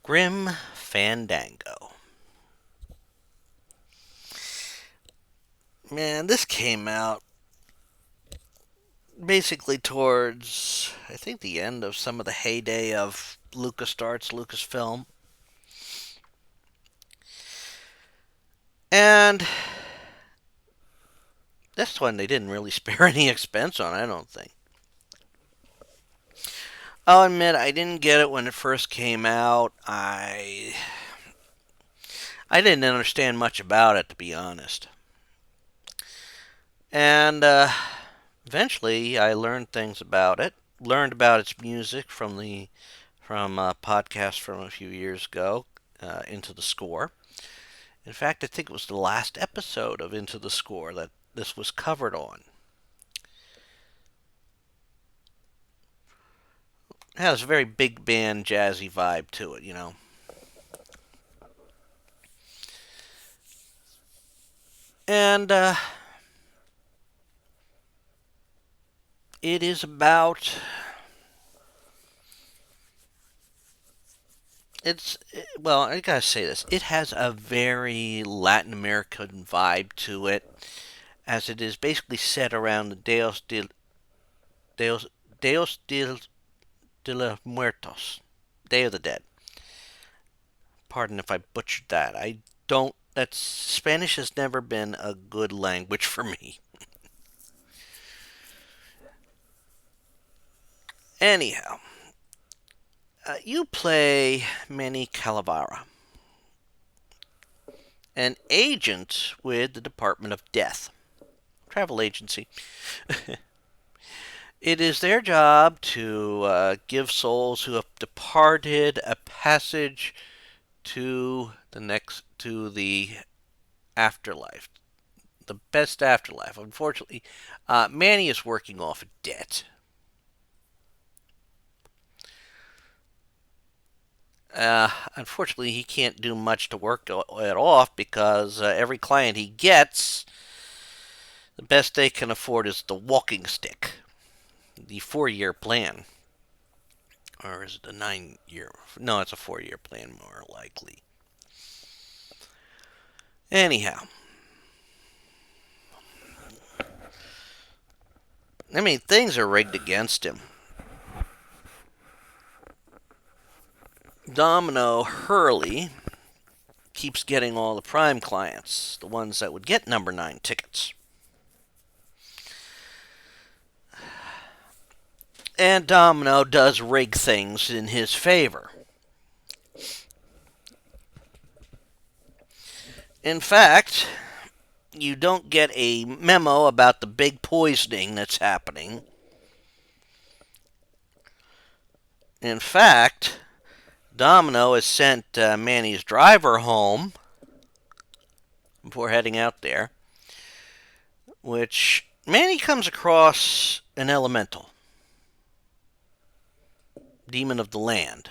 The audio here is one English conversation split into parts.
Grim Fandango. Man, this came out basically towards, I think, the end of some of the heyday of LucasArts, Lucasfilm. And this one they didn't really spare any expense on, I don't think. I'll admit I didn't get it when it first came out. I didn't understand much about it, to be honest. And eventually I learned things about it. Learned about its music from a podcast from a few years ago, Into the Score. In fact, I think it was the last episode of Into the Score that this was covered on. It has a very big band jazzy vibe to it. And it is about it's well, I gotta say this. It has a very Latin American vibe to it, as it is basically set around the Deos Deos de los Muertos, Day of the Dead. Pardon if I butchered that. I don't. That's Spanish has never been a good language for me. Anyhow, you play Manny Calavera, an agent with the Department of Death, travel agency. It is their job to give souls who have departed a passage to the afterlife, the best afterlife. Unfortunately, Manny is working off a debt. Unfortunately, he can't do much to work it off because every client he gets, the best they can afford is the walking stick, the 4 year plan. Or is it a 9 year? No, it's a 4 year plan, more likely. Anyhow, I mean, things are rigged against him. Domino Hurley keeps getting all the prime clients, the ones that would get number 9 tickets. And Domino does rig things in his favor. In fact, you don't get a memo about the big poisoning that's happening. In fact, Domino has sent Manny's driver home before heading out there, which Manny comes across an elemental, demon of the land,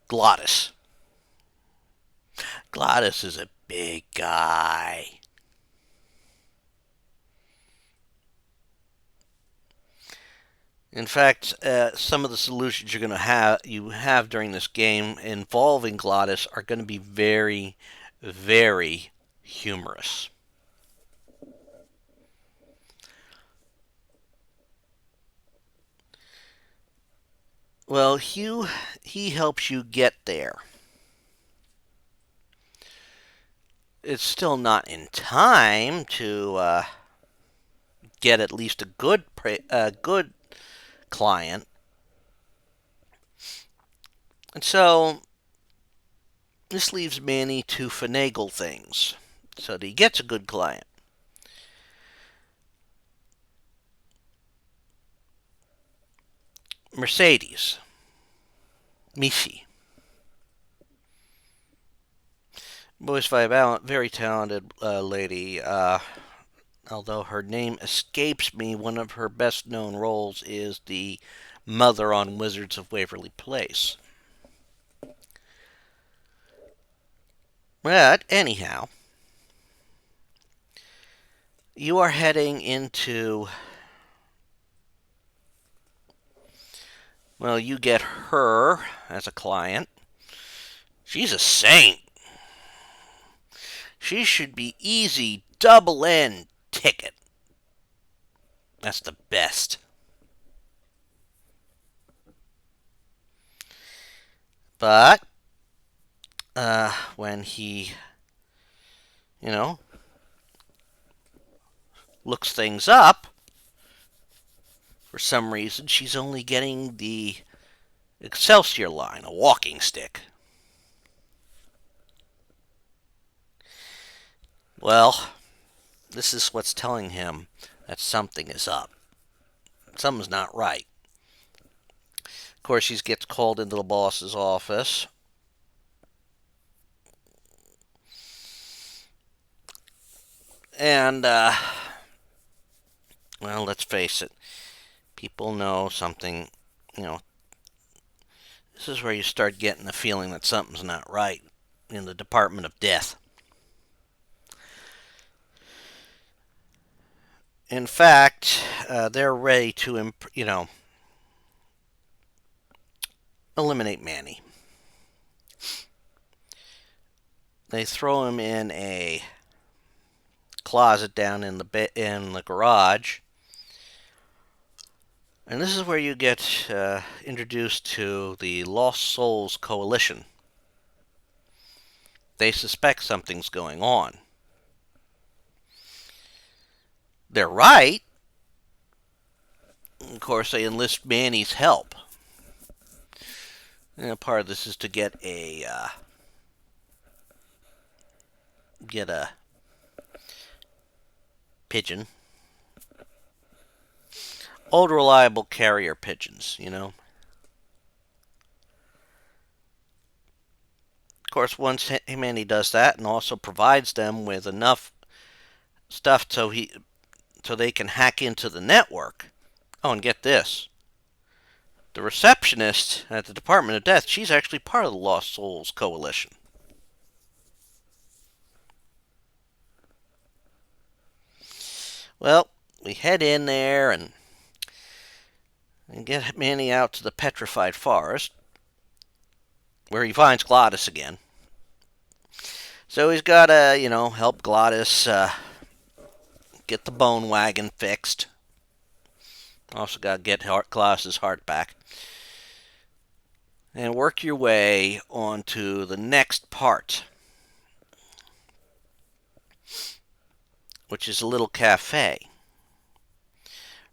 Glottis. Glottis is a big guy. In fact, some of the solutions you have during this game involving Glottis are going to be very, very humorous. Well, Hugh, he helps you get there. It's still not in time to get at least a good client, and so this leaves Manny to finagle things so that he gets a good client. Mercedes, Mishi, voiced by a very talented lady. Although her name escapes me, one of her best known roles is the mother on Wizards of Waverly Place. But anyhow, you are heading into Well, you get her as a client. She's a saint. She should be easy double N ticket. That's the best. But when he, you know, looks things up, for some reason she's only getting the Excelsior line, a walking stick. Well, this is what's telling him that something is up. Something's not right. Of course, he gets called into the boss's office. And, well, let's face it. People know something, you know, this is where you start getting the feeling that something's not right in the Department of Death. In fact, they're ready to, eliminate Manny. They throw him in a closet down in the garage, and this is where you get introduced to the Lost Souls Coalition. They suspect something's going on. They're right. Of course, they enlist Manny's help. And part of this is to get a pigeon. Old reliable carrier pigeons, Of course, once Manny does that and also provides them with enough stuff so they can hack into the network. Oh, and get this. The receptionist at the Department of Death, she's actually part of the Lost Souls Coalition. Well, we head in there and get Manny out to the petrified forest, where he finds Glottis again. So he's got to, help Glottis get the bone wagon fixed. Also got to get Glottis' heart back. And work your way onto the next part, which is a little cafe,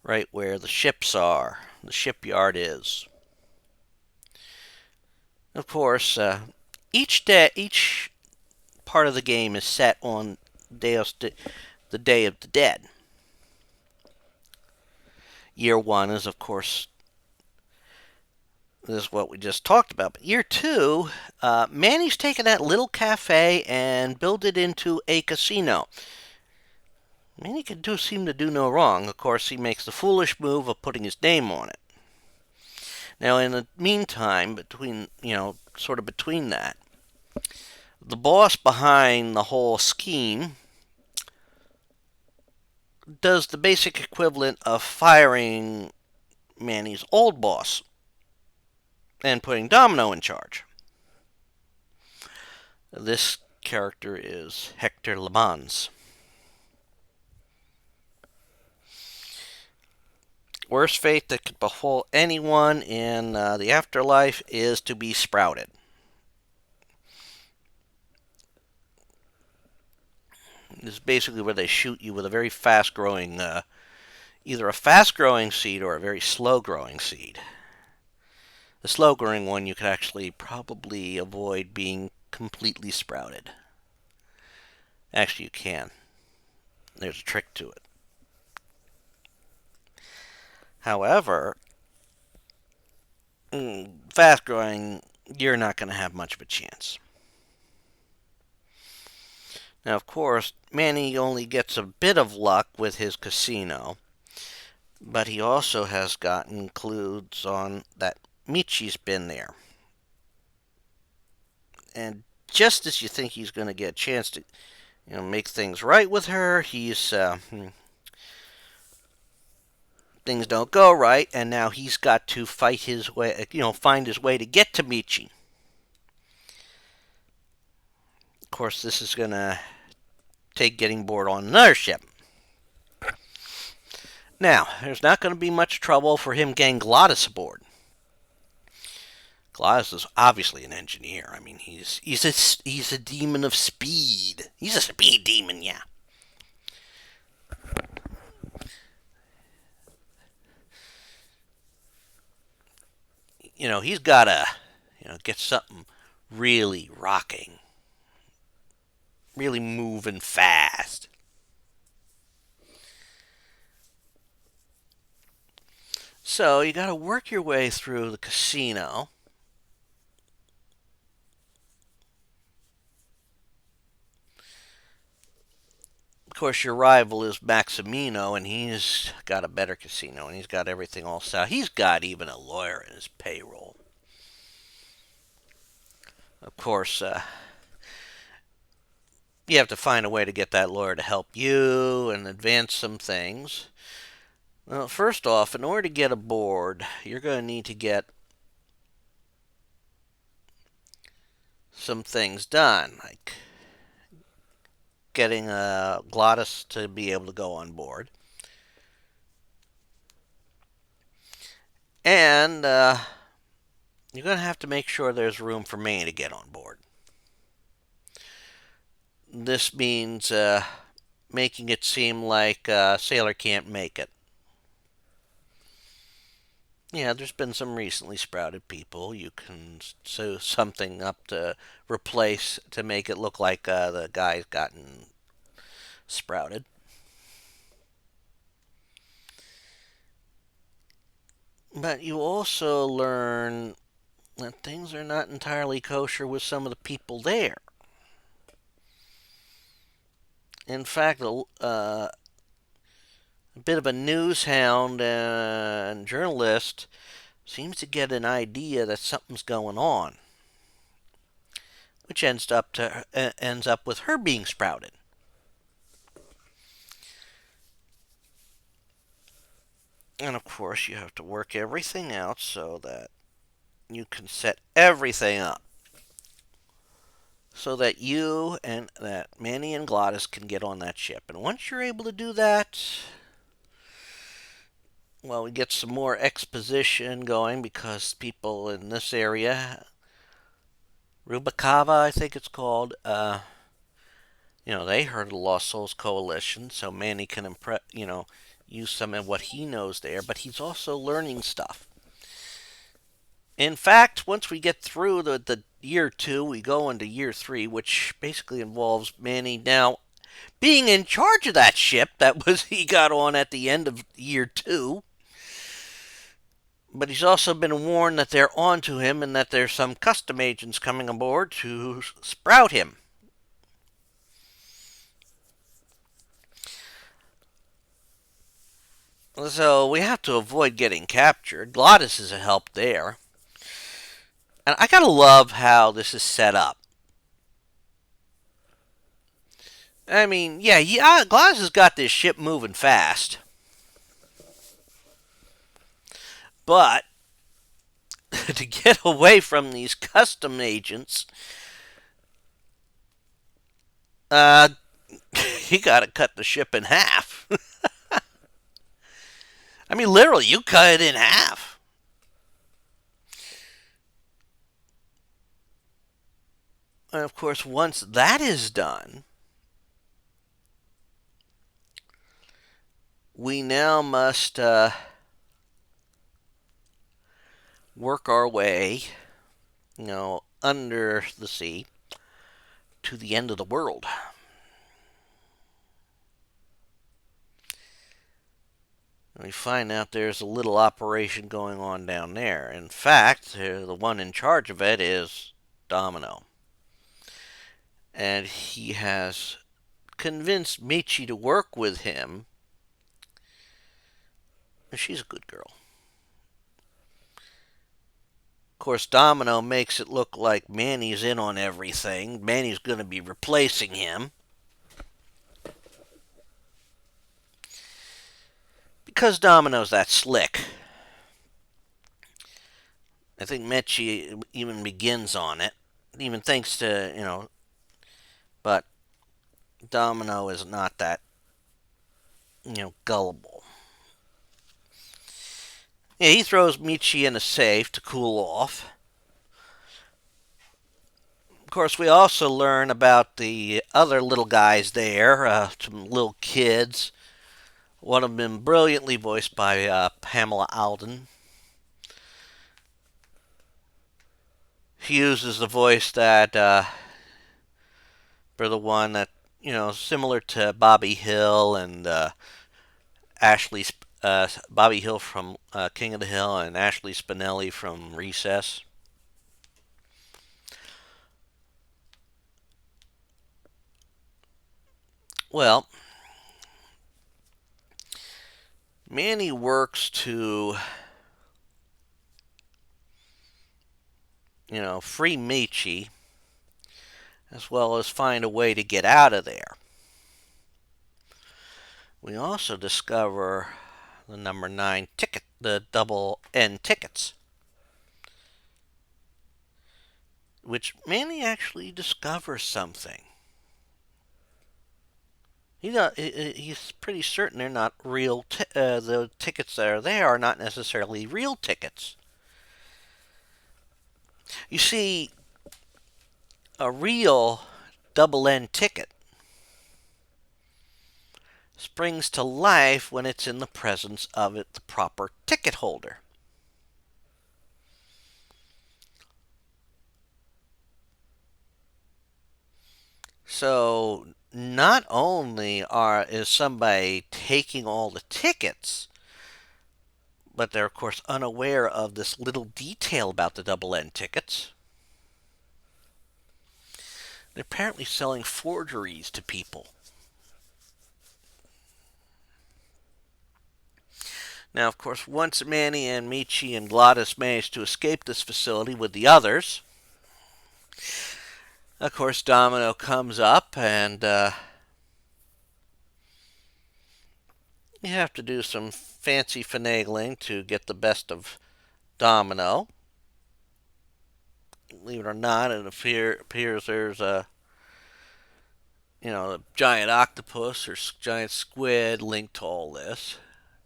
right where the ships are, the shipyard is. Of course, each part of the game is set on the Day of the Dead. Year 1 is, of course, this is what we just talked about. But year 2, Manny's taken that little cafe and built it into a casino. Manny seem to do no wrong. Of course, he makes the foolish move of putting his name on it. Now, in the meantime, between that, the boss behind the whole scheme does the basic equivalent of firing Manny's old boss and putting Domino in charge. This character is Hector Le Mans. Worst fate that could befall anyone in the afterlife is to be sprouted. This is basically where they shoot you with a very fast-growing, either a fast-growing seed or a very slow-growing seed. The slow-growing one you could actually probably avoid being completely sprouted. Actually, you can. There's a trick to it. However, fast-growing, you're not going to have much of a chance. Now, of course, Manny only gets a bit of luck with his casino, but he also has gotten clues on that Michi's been there. And just as you think he's going to get a chance to, make things right with her, he's Things don't go right, and now he's got to fight his way, find his way to get to Michi. Of course, this is going to take getting bored on another ship. Now, there's not going to be much trouble for him getting Glottis aboard. Glottis is obviously an engineer. I mean, he's a demon of speed. He's a speed demon, yeah. He's got to, get something really rocking, really moving fast. So you got to work your way through the casino. Of course, your rival is Maximino, and he's got a better casino, and he's got everything all set. He's got even a lawyer in his payroll. Of course, you have to find a way to get that lawyer to help you and advance some things. Well, first off, in order to get aboard, you're going to need to get some things done, like getting a Glottis to be able to go on board. And you're going to have to make sure there's room for May to get on board. This means making it seem like a sailor can't make it. Yeah, there's been some recently sprouted people. You can sew something up to replace to make it look like the guy's gotten sprouted. But you also learn that things are not entirely kosher with some of the people there. In fact, a bit of a news hound and journalist seems to get an idea that something's going on, which ends up with her being sprouted. And of course, you have to work everything out so that you can set everything up so that you and that Manny and Glottis can get on that ship. And once you're able to do that, well, we get some more exposition going because people in this area, Rubacava, I think it's called, they heard of the Lost Souls Coalition, so Manny can use some of what he knows there, but he's also learning stuff. In fact, once we get through the year 2, we go into year 3, which basically involves Manny now being in charge of that ship that he got on at the end of year 2. But he's also been warned that they're onto him and that there's some custom agents coming aboard to sprout him. So we have to avoid getting captured. Glottis is a help there. And I gotta love how this is set up. I mean, yeah, Glottis has got this ship moving fast. But to get away from these custom agents, you gotta cut the ship in half. I mean, literally, you cut it in half. And of course, once that is done, we now must work our way, under the sea to the end of the world. We find out there's a little operation going on down there. In fact, the one in charge of it is Domino. And he has convinced Michi to work with him. And she's a good girl. Of course, Domino makes it look like Manny's in on everything. Manny's going to be replacing him. because Domino's that slick. I think Mechie even begins on it, even thanks to, but Domino is not that, gullible. Yeah, he throws Michi in a safe to cool off. Of course, we also learn about the other little guys there, some little kids. One of them brilliantly voiced by Pamela Alden. She uses the voice that for the one that similar to Bobby Hill and Ashley Bobby Hill from King of the Hill and Ashley Spinelli from Recess. Well, Manny works to free Michi as well as find a way to get out of there. We also discover the number 9 ticket, the double N tickets, which Manny actually discovers something. He's pretty certain they're not real. The tickets that are there are not necessarily real tickets. You see, a real double N ticket springs to life when it's in the presence of the proper ticket holder. So not only is somebody taking all the tickets, but they're of course unaware of this little detail about the double N tickets. They're apparently selling forgeries to people. Now, of course, once Manny and Michi and Glottis manage to escape this facility with the others, of course, Domino comes up and you have to do some fancy finagling to get the best of Domino. Believe it or not, it appears there's a giant octopus or giant squid linked to all this,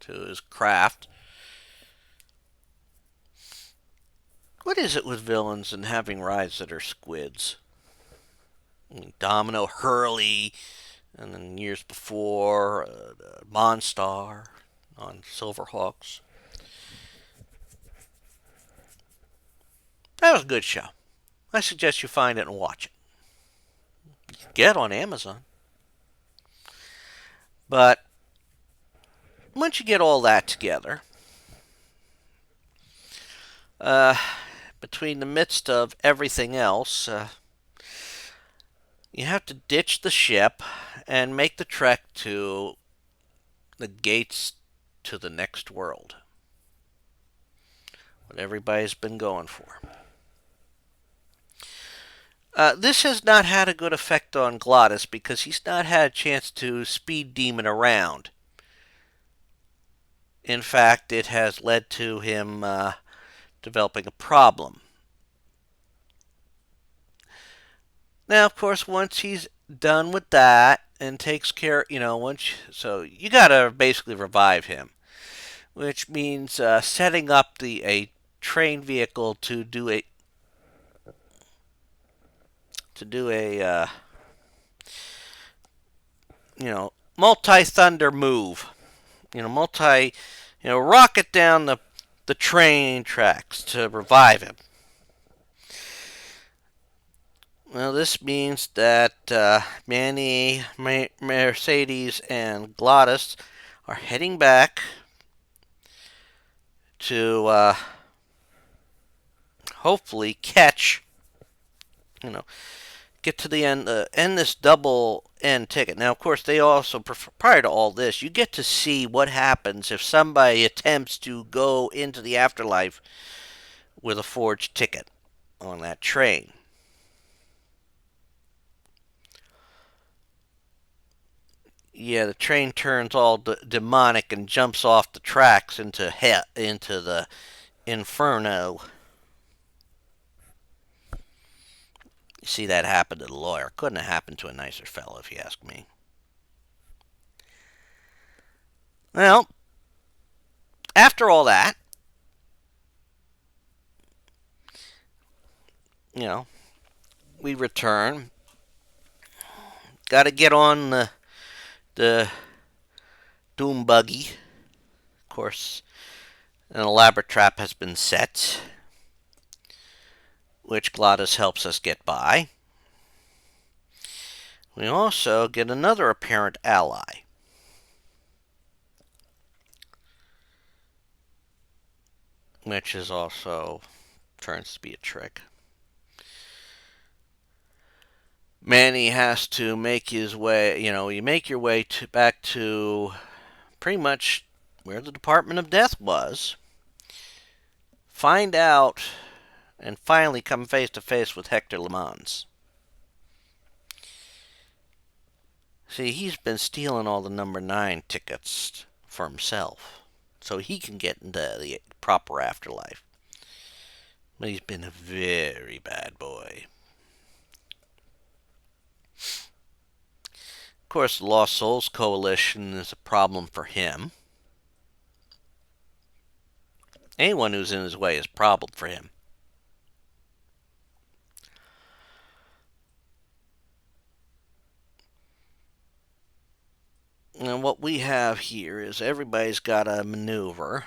to his craft. What is it with villains and having rides that are squids? I mean, Domino, Hurley, and then years before, Monstar on Silverhawks. That was a good show. I suggest you find it and watch it. Get it on Amazon. But once you get all that together, uh, between the midst of everything else, you have to ditch the ship and make the trek to the gates to the next world. What everybody's been going for. This has not had a good effect on Glottis because he's not had a chance to speed demon around. In fact, it has led to him developing a problem. Now, of course, once he's done with that and takes care, so you gotta basically revive him, which means setting up a train vehicle to do a multi thunder move, rocket down the train tracks to revive him. Well, this means that Manny, Mercedes, and Glottis are heading back to hopefully get to the end, end this double end ticket. Now, of course, they also, prior to all this, you get to see what happens if somebody attempts to go into the afterlife with a forged ticket on that train. Yeah, the train turns all demonic and jumps off the tracks into the inferno. You see that happen to the lawyer. Couldn't have happened to a nicer fellow, if you ask me. Well, after all that, you know, we return. Got to get on the doom buggy. Of course, an elaborate trap has been set, which Glottis helps us get by. We also get another apparent ally, which is also turns to be a trick. Manny has to make his way, you make your way back to pretty much where the Department of Death was, find out, and finally come face to face with Hector LeMans. See, he's been stealing all the number 9 tickets for himself so he can get into the proper afterlife. But he's been a very bad boy. Of course, the Lost Souls Coalition is a problem for him. Anyone who's in his way is a problem for him. And what we have here is everybody's got to maneuver.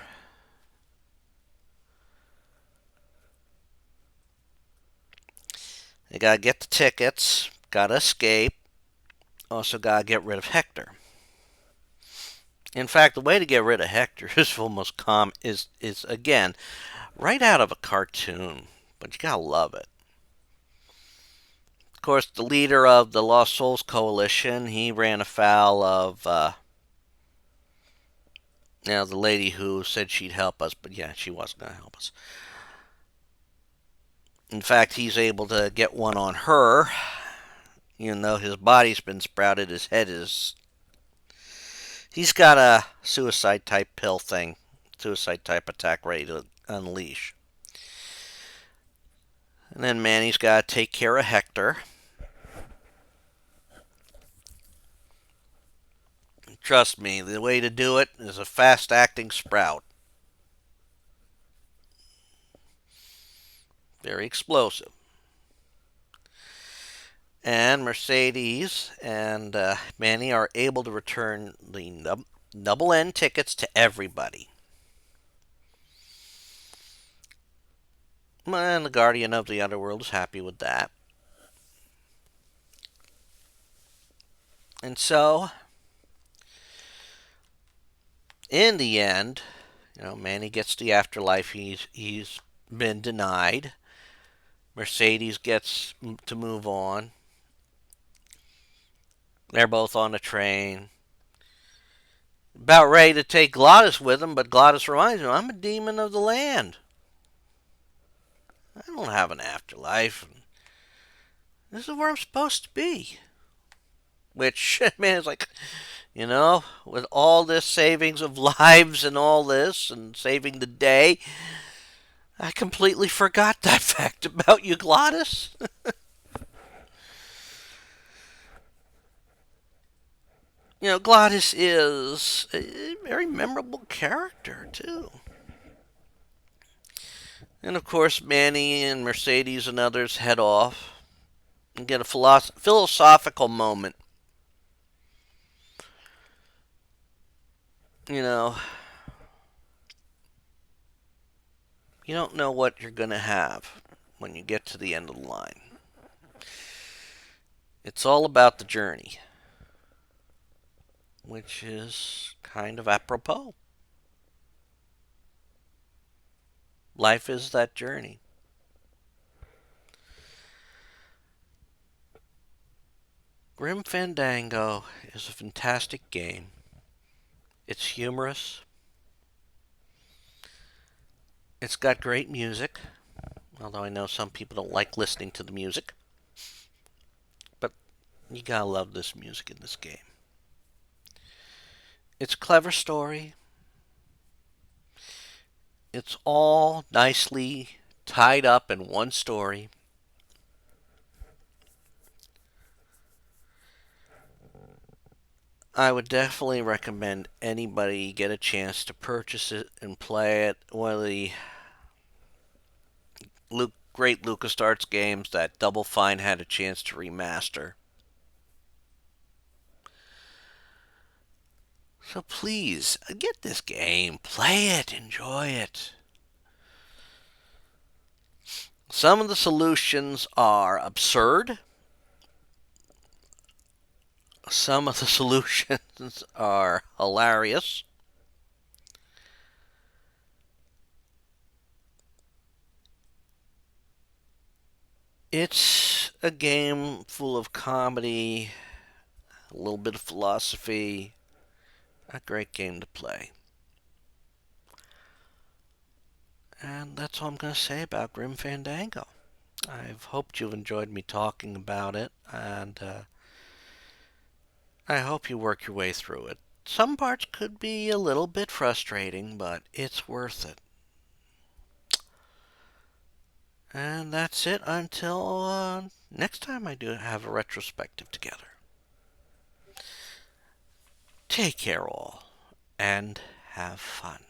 They got to get the tickets, got to escape, also got to get rid of Hector. In fact, the way to get rid of Hector is almost is again right out of a cartoon, but you gotta love it. Of course, the leader of the Lost Souls Coalition, he ran afoul of the lady who said she'd help us, but yeah, she wasn't gonna help us. In fact, he's able to get one on her, even though his body's been sprouted. His head is. He's got a suicide type pill thing, suicide type attack ready to unleash. And then Manny's got to take care of Hector. Trust me, the way to do it is a fast acting sprout. Very explosive. And Mercedes and Manny are able to return the double N tickets to everybody. And the Guardian of the Underworld is happy with that. And so, in the end, Manny gets the afterlife he's been denied. Mercedes gets to move on. They're both on a train. About ready to take Glottis with them, but Glottis reminds him, I'm a demon of the land. I don't have an afterlife. This is where I'm supposed to be. Which, man, is like, with all this savings of lives and all this and saving the day, I completely forgot that fact about you, Glottis. Glottis is a very memorable character, too. And of course, Manny and Mercedes and others head off and get a philosophical moment. You don't know what you're going to have when you get to the end of the line. It's all about the journey, which is kind of apropos. Life is that journey. Grim Fandango is a fantastic game. It's humorous. It's got great music, although I know some people don't like listening to the music. But you gotta love this music in this game. It's a clever story. It's all nicely tied up in one story. I would definitely recommend anybody get a chance to purchase it and play it. One of the great LucasArts games that Double Fine had a chance to remaster. So please, get this game, play it, enjoy it. Some of the solutions are absurd. Some of the solutions are hilarious. It's a game full of comedy, a little bit of philosophy, a great game to play. And that's all I'm going to say about Grim Fandango. I've hoped you've enjoyed me talking about it, and I hope you work your way through it. Some parts could be a little bit frustrating, but it's worth it. And that's it until next time I do have a retrospective together. Take care, all, and have fun.